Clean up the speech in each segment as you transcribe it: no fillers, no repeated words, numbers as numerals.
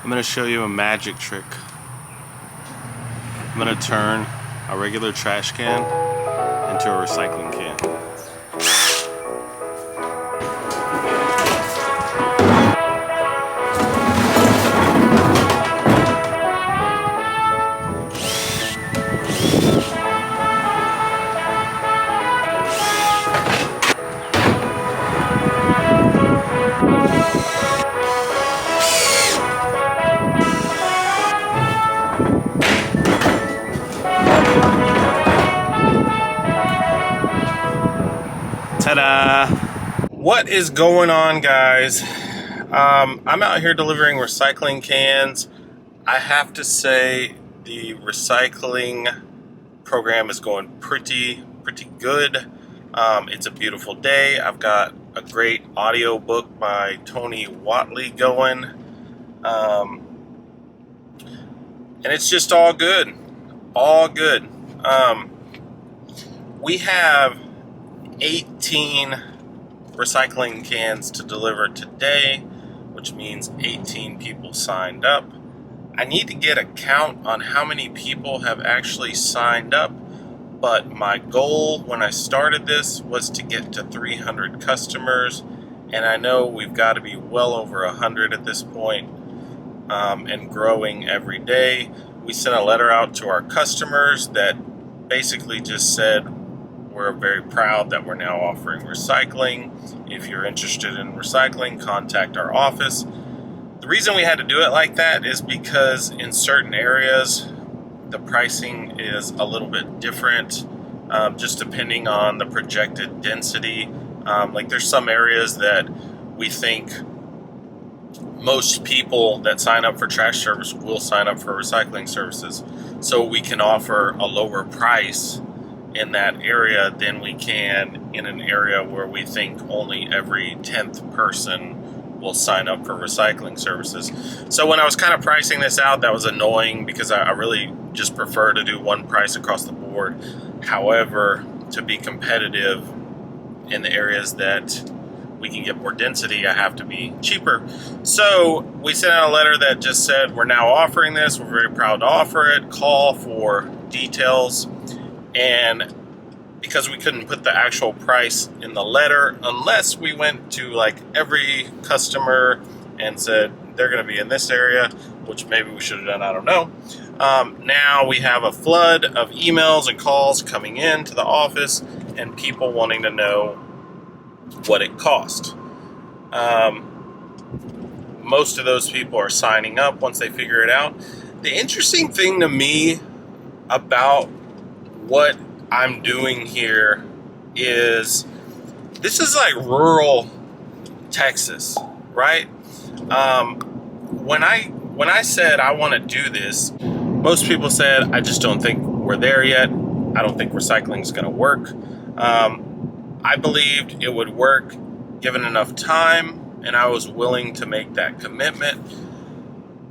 I'm going to show you a magic trick. I'm going to turn a regular trash can into a recycling can. Ta-da! What is going on, guys? I'm out here delivering recycling cans. I have to say the recycling program is going pretty good. It's a beautiful day. I've got a great audio book by Tony Watley going. And it's just all good. All good. We have 18 recycling cans to deliver today, which means 18 people signed up. I need to get a count on how many people have actually signed up, but my goal when I started this was to get to 300 customers, and I know we've got to be well over 100 at this point, and growing every day. We sent a letter out to our customers that basically just said, we're very proud that we're now offering recycling. If you're interested in recycling, contact our office. The reason we had to do it like that is because in certain areas, the pricing is a little bit different, just depending on the projected density. Like there's some areas that we think most people that sign up for trash service will sign up for recycling services. So we can offer a lower price in that area than we can in an area where we think only every 10th person will sign up for recycling services. So when I was kind of pricing this out, that was annoying because I really just prefer to do one price across the board. However, to be competitive in the areas that we can get more density, I have to be cheaper. So we sent out a letter that just said, we're now offering this. We're very proud to offer it. Call for details. And because we couldn't put the actual price in the letter unless we went to like every customer and said they're going to be in this area, which maybe we should have done, I don't know. Now we have a flood of emails and calls coming in to the office and people wanting to know what it cost. Most of those people are signing up once they figure it out. The interesting thing to me about what I'm doing here is this is like rural Texas, right? When I said I want to do this, most people said, I just don't think we're there yet. I don't think recycling is going to work. I believed it would work given enough time, and I was willing to make that commitment.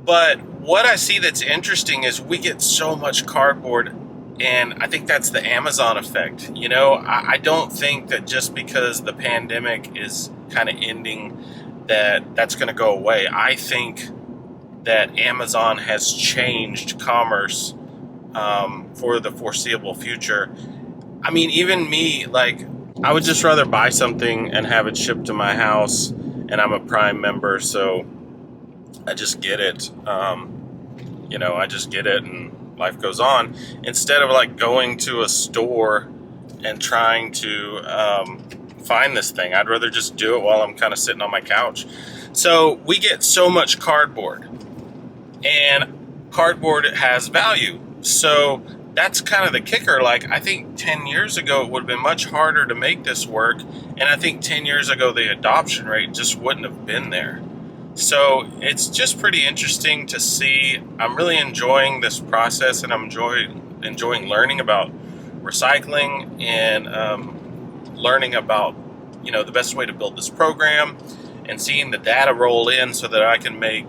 But what I see that's interesting is we get so much cardboard. And I think that's the Amazon effect. You know, I don't think that just because the pandemic is kind of ending that's going to go away. I think that Amazon has changed commerce for the foreseeable future. I mean, even me, like, I would just rather buy something and have it shipped to my house. And I'm a Prime member, so I just get it. I just get it and life goes on, instead of like going to a store and trying to find this thing. I'd rather just do it while I'm kind of sitting on my couch. So we get so much cardboard, and cardboard has value. So that's kind of the kicker. Like, I think 10 years ago it would have been much harder to make this work, and I think 10 years ago the adoption rate just wouldn't have been there. So it's just pretty interesting to see. I'm really enjoying this process, and I'm enjoying learning about recycling and learning about, the best way to build this program and seeing the data roll in so that I can make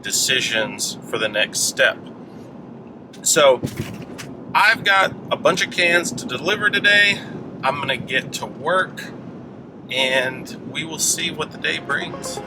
decisions for the next step. So I've got a bunch of cans to deliver today. I'm going to get to work, and we will see what the day brings.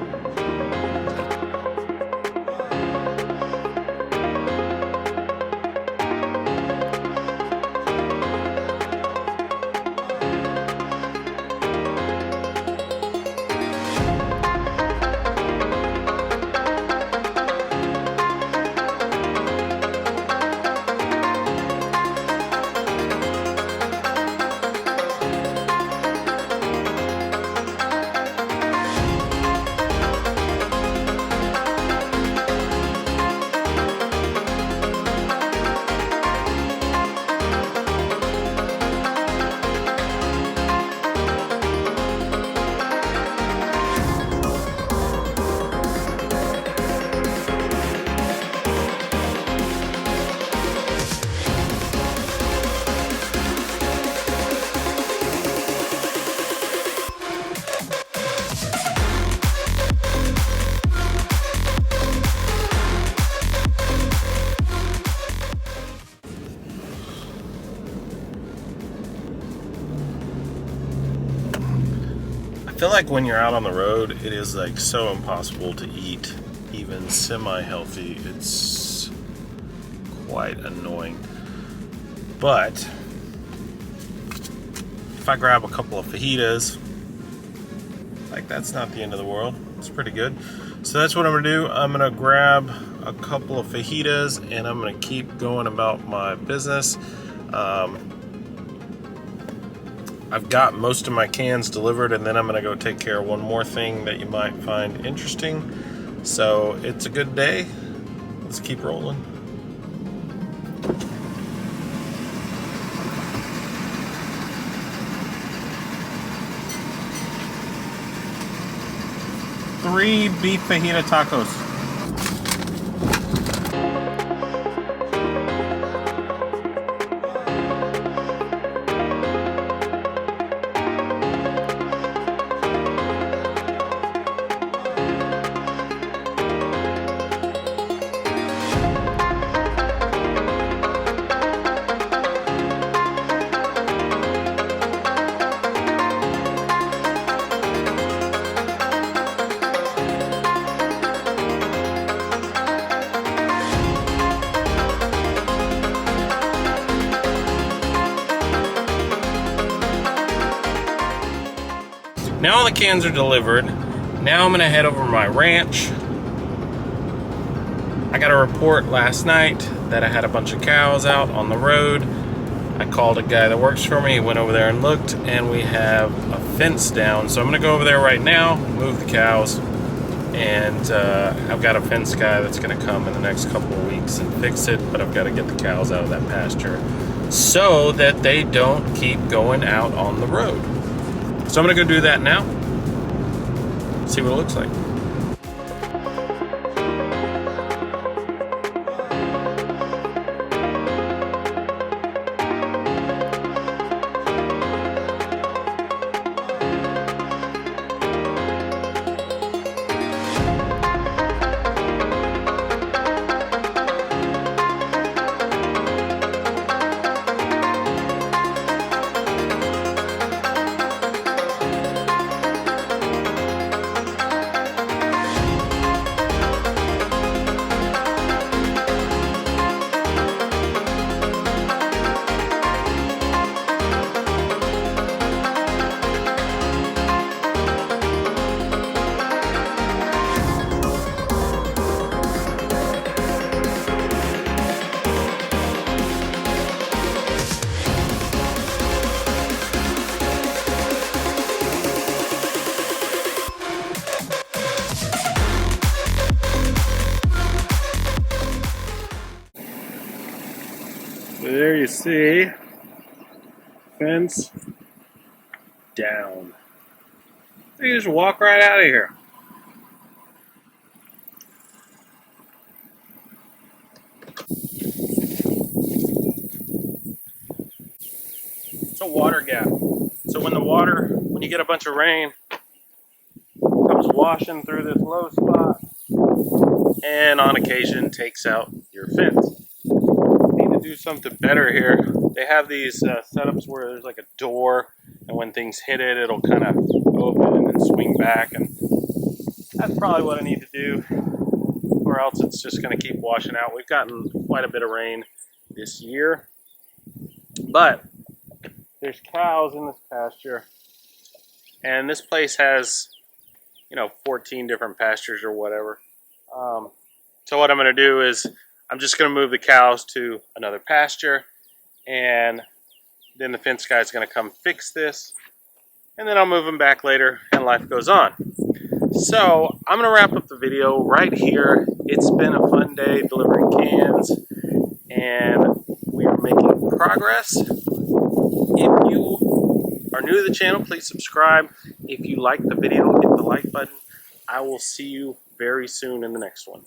feel like when you're out on the road, it is like so impossible to eat even semi-healthy. It's quite annoying. But if I grab a couple of fajitas, like, that's not the end of the world. It's pretty good. So that's what I'm gonna do. I'm gonna grab a couple of fajitas and I'm gonna keep going about my business. I've got most of my cans delivered, and then I'm gonna go take care of one more thing that you might find interesting. So it's a good day. Let's keep rolling. Three beef fajita tacos. Now all the cans are delivered. Now I'm gonna head over to my ranch. I got a report last night that I had a bunch of cows out on the road. I called a guy that works for me. He went over there and looked, and we have a fence down. So I'm gonna go over there right now, move the cows, and I've got a fence guy that's gonna come in the next couple of weeks and fix it, but I've got to get the cows out of that pasture so that they don't keep going out on the road. So I'm gonna go do that now, see what it looks like. There you see, fence down. You just walk right out of here. It's a water gap. So when you get a bunch of rain, comes washing through this low spot and on occasion takes out your fence. Need to do something better here. They have these setups where there's like a door, and when things hit it, it'll kind of open and swing back, and that's probably what I need to do, or else it's just going to keep washing out. We've gotten quite a bit of rain this year, but there's cows in this pasture, and this place has, 14 different pastures or whatever. So what I'm going to do is I'm just going to move the cows to another pasture, and then the fence guy is going to come fix this, and then I'll move them back later, and life goes on. So I'm going to wrap up the video right here. It's been a fun day delivering cans, and we are making progress. If you are new to the channel, please subscribe. If you like the video, hit the like button. I will see you very soon in the next one.